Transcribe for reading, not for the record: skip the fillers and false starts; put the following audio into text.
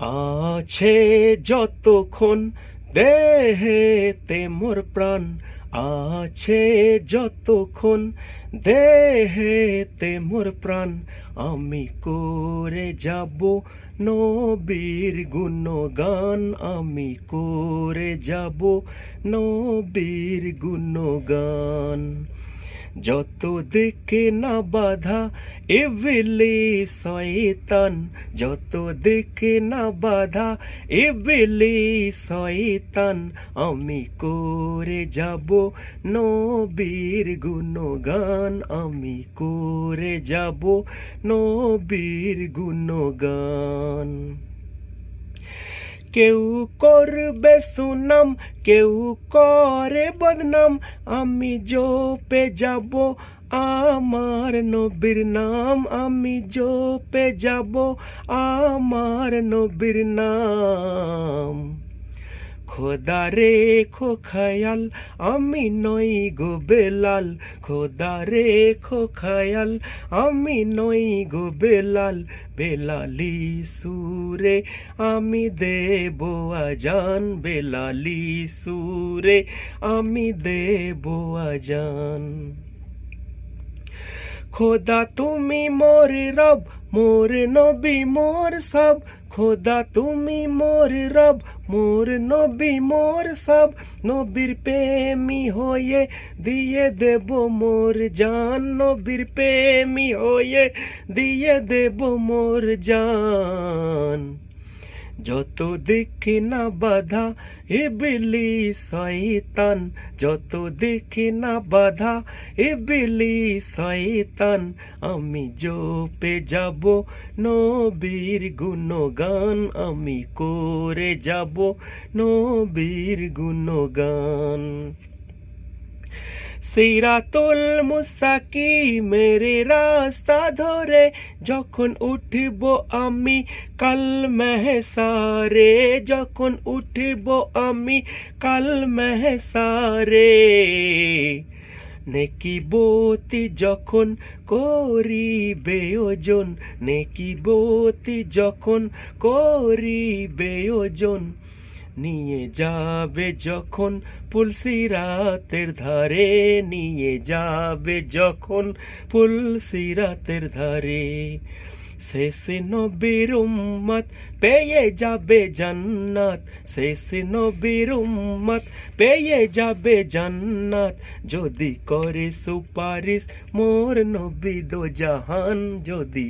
আছে যতক্ষণ দেহেতে মোর প্রাণ, আছে যতক্ষণ দেহেতে মোর প্রাণ, আমি করে যাব নবীর গুণগান, আমি করে যাব নবীর গুণগান। যত দিকে না বাধা ইবলিস শয়তান, যত দিকে না বাধা ইবলিস শয়তান, আমি করে যাব নবীর গুণগান, আমি করে যাব নবীর গুণগান। কেউ করবে সুনাম, কেউ করে বদনাম, আমি জপে যাব আমার নবীর নাম, আমি জপে যাব আমার নবীর নাম। খোদা রেখো খেয়াল আমি নই গো বেলাল, খোদা রেখো খেয়াল আমি নই গো বেলাল, বেলালি সুরে আমি দেব আজান, বেলালি সুরে আমি দেব আজান। খোদা তুমি মোর রব, মোর নবী মোর সব, খোদা তুমি মোর রব, মোর নবী মোর সব, নবীর প্রেমী হয়ে দিয়ে দেব মোর জান, নবীর প্রেমী হয়ে দিয়ে দেব মোর জান। যত দিকে না বাধা ইবলিস শয়তান, যত দিকে না বাধা ইবলিস শয়তান, আমি জপে যাব নবীর গুণগান, আমি করে যাব নবীর গুণগান। সিরাতুল মুস্তাকিমের রাস্তা ধরে যখন উঠব আমি কাল মেহসারে, যখন উঠব আমি কাল মেহসারে, নেকি বতি যখন করিবে ওজন, নেকি বতি যখন করিবে ওজন, নিয়ে যাবে যখন পুলসিরাতের ধারে, নিয়ে যাবে যখন পুলসিরাতের ধারে, শেষে নবীর উম্মত পেয়ে যাবে জান্নাত, শেষে নবীর উম্মত পেয়ে যাবে জান্নাত, যদি করে সুপারিশ মোর নবী দো জাহান, যদি